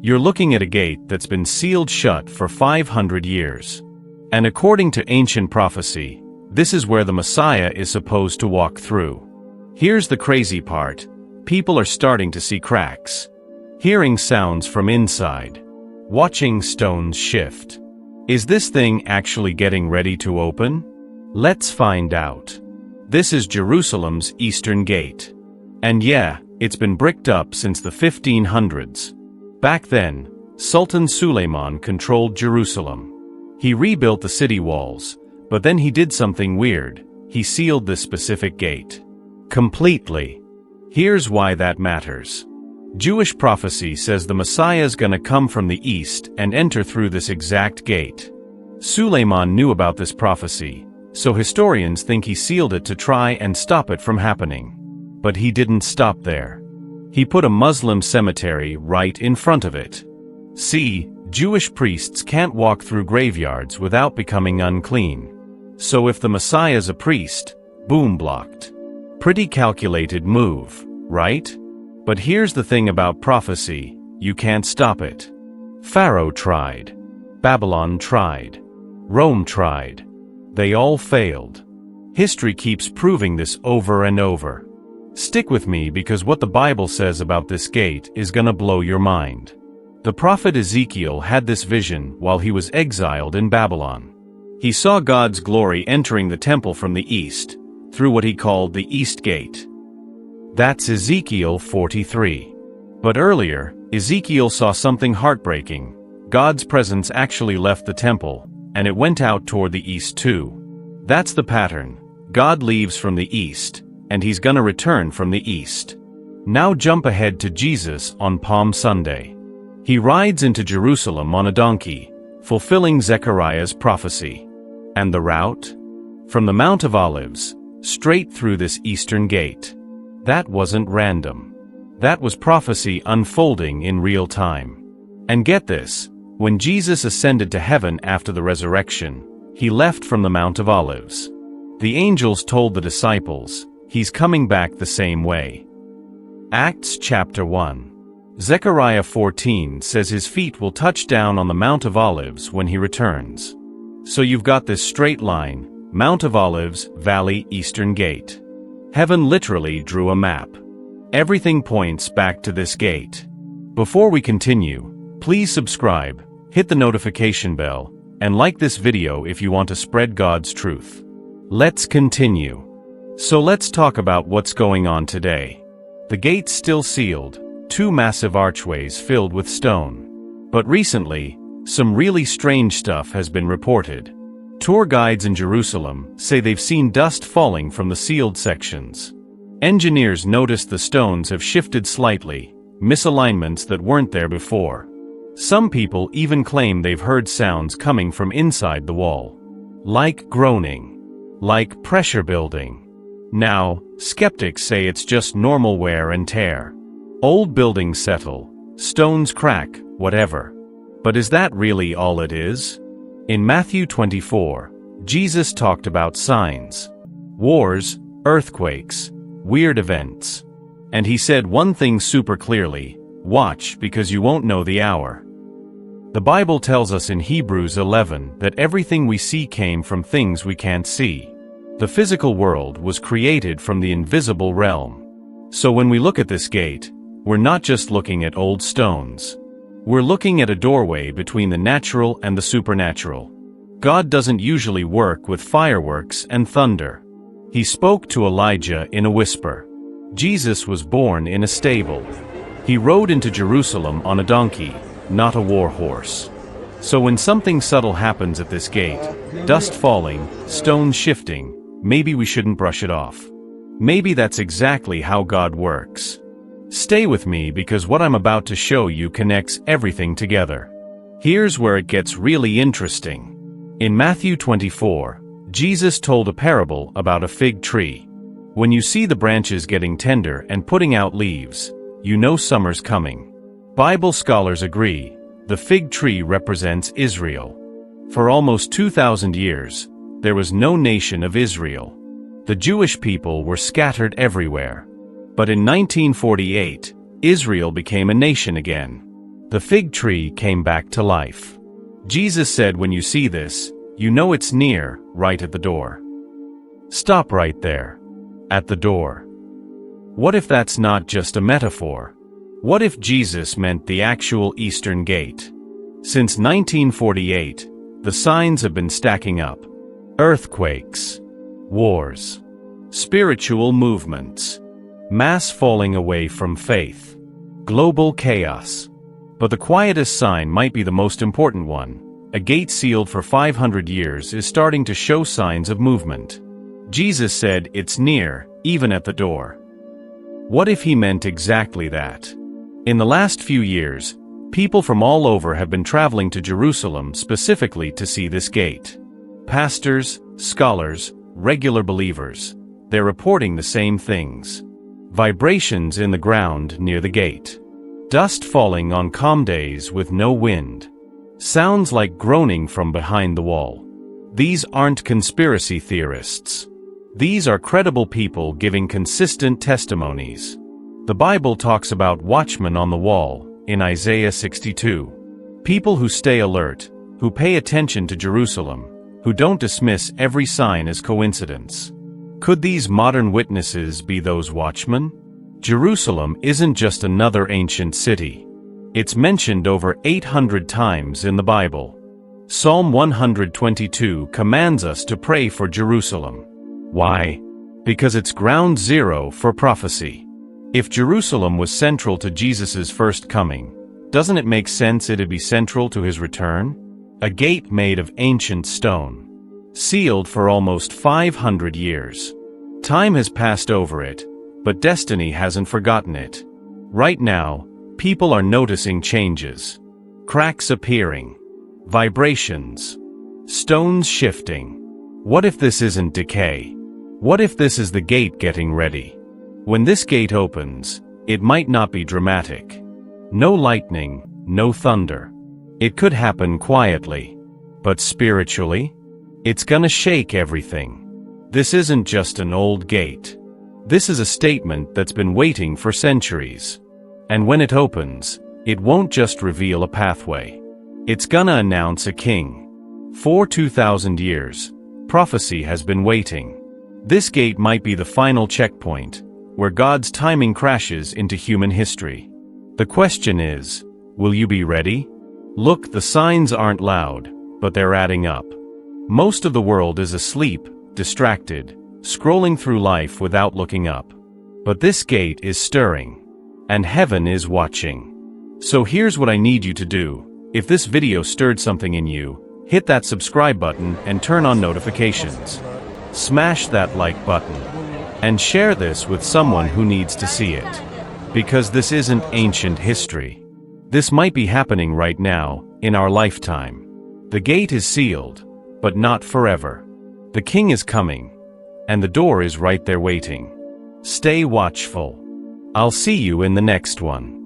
You're looking at a gate that's been sealed shut for 500 years. And according to ancient prophecy, this is where the Messiah is supposed to walk through. Here's the crazy part. People are starting to see cracks. Hearing sounds from inside. Watching stones shift. Is this thing actually getting ready to open? Let's find out. This is Jerusalem's eastern gate. And yeah, it's been bricked up since the 1500s. Back then, Sultan Suleiman controlled Jerusalem. He rebuilt the city walls, but then he did something weird. He sealed this specific gate. Completely. Here's why that matters. Jewish prophecy says the Messiah is gonna come from the east and enter through this exact gate. Suleiman knew about this prophecy, so historians think he sealed it to try and stop it from happening. But he didn't stop there. He put a Muslim cemetery right in front of it. See, Jewish priests can't walk through graveyards without becoming unclean. So if the Messiah's a priest, boom, blocked. Pretty calculated move, right? But here's the thing about prophecy, you can't stop it. Pharaoh tried. Babylon tried. Rome tried. They all failed. History keeps proving this over and over. Stick with me because what the Bible says about this gate is gonna blow your mind. The prophet Ezekiel had this vision while he was exiled in Babylon. He saw God's glory entering the temple from the east, through what he called the East Gate. That's Ezekiel 43. But earlier, Ezekiel saw something heartbreaking. God's presence actually left the temple, and it went out toward the east too. That's the pattern. God leaves from the east, and he's gonna return from the east. Now jump ahead to Jesus on Palm Sunday. He rides into Jerusalem on a donkey, fulfilling Zechariah's prophecy. And the route? From the Mount of Olives, straight through this eastern gate. That wasn't random. That was prophecy unfolding in real time. And get this, when Jesus ascended to heaven after the resurrection, he left from the Mount of Olives. The angels told the disciples, he's coming back the same way. Acts chapter 1. Zechariah 14 says his feet will touch down on the Mount of Olives when he returns. So you've got this straight line, Mount of Olives, Valley, Eastern Gate. Heaven literally drew a map. Everything points back to this gate. Before we continue, please subscribe, hit the notification bell, and like this video if you want to spread God's truth. Let's continue. So let's talk about what's going on today. The gate's still sealed, 2 massive archways filled with stone. But recently, some really strange stuff has been reported. Tour guides in Jerusalem say they've seen dust falling from the sealed sections. Engineers noticed the stones have shifted slightly, misalignments that weren't there before. Some people even claim they've heard sounds coming from inside the wall. Like groaning. Like pressure building. Now, skeptics say it's just normal wear and tear. Old buildings settle, stones crack, whatever. But is that really all it is? In Matthew 24, Jesus talked about signs, wars, earthquakes, weird events. And he said one thing super clearly, watch because you won't know the hour. The Bible tells us in Hebrews 11 that everything we see came from things we can't see. The physical world was created from the invisible realm. So when we look at this gate, we're not just looking at old stones. We're looking at a doorway between the natural and the supernatural. God doesn't usually work with fireworks and thunder. He spoke to Elijah in a whisper. Jesus was born in a stable. He rode into Jerusalem on a donkey, not a war horse. So when something subtle happens at this gate, dust falling, stones shifting, maybe we shouldn't brush it off. Maybe that's exactly how God works. Stay with me because what I'm about to show you connects everything together. Here's where it gets really interesting. In Matthew 24, Jesus told a parable about a fig tree. When you see the branches getting tender and putting out leaves, you know summer's coming. Bible scholars agree, the fig tree represents Israel. For almost 2,000 years, there was no nation of Israel. The Jewish people were scattered everywhere. But in 1948, Israel became a nation again. The fig tree came back to life. Jesus said, when you see this, you know it's near, right at the door. Stop right there. At the door. What if that's not just a metaphor? What if Jesus meant the actual Eastern Gate? Since 1948, the signs have been stacking up. Earthquakes, wars, spiritual movements, mass falling away from faith, global chaos. But the quietest sign might be the most important one. A gate sealed for 500 years is starting to show signs of movement. Jesus said it's near, even at the door. What if he meant exactly that? In the last few years, people from all over have been traveling to Jerusalem specifically to see this gate. Pastors, scholars, regular believers, they're reporting the same things. Vibrations in the ground near the gate. Dust falling on calm days with no wind. Sounds like groaning from behind the wall. These aren't conspiracy theorists. These are credible people giving consistent testimonies. The Bible talks about watchmen on the wall, in Isaiah 62. People who stay alert, who pay attention to Jerusalem, who don't dismiss every sign as coincidence. Could these modern witnesses be those watchmen? Jerusalem isn't just another ancient city. It's mentioned over 800 times in the Bible. Psalm 122 commands us to pray for Jerusalem. Why? Because it's ground zero for prophecy. If Jerusalem was central to Jesus' first coming, doesn't it make sense it'd be central to his return? A gate made of ancient stone, sealed for almost 500 years. Time has passed over it, but destiny hasn't forgotten it. Right now, people are noticing changes. Cracks appearing. Vibrations. Stones shifting. What if this isn't decay? What if this is the gate getting ready? When this gate opens, it might not be dramatic. No lightning, no thunder. It could happen quietly. But spiritually, it's gonna shake everything. This isn't just an old gate. This is a statement that's been waiting for centuries. And when it opens, it won't just reveal a pathway. It's gonna announce a king. For 2,000 years, prophecy has been waiting. This gate might be the final checkpoint, where God's timing crashes into human history. The question is, will you be ready? Look, the signs aren't loud, but they're adding up. Most of the world is asleep, distracted, scrolling through life without looking up. But this gate is stirring, and heaven is watching. So here's what I need you to do. If this video stirred something in you, hit that subscribe button and turn on notifications. Smash that like button. And share this with someone who needs to see it. Because this isn't ancient history. This might be happening right now, in our lifetime. The gate is sealed, but not forever. The king is coming, and the door is right there waiting. Stay watchful. I'll see you in the next one.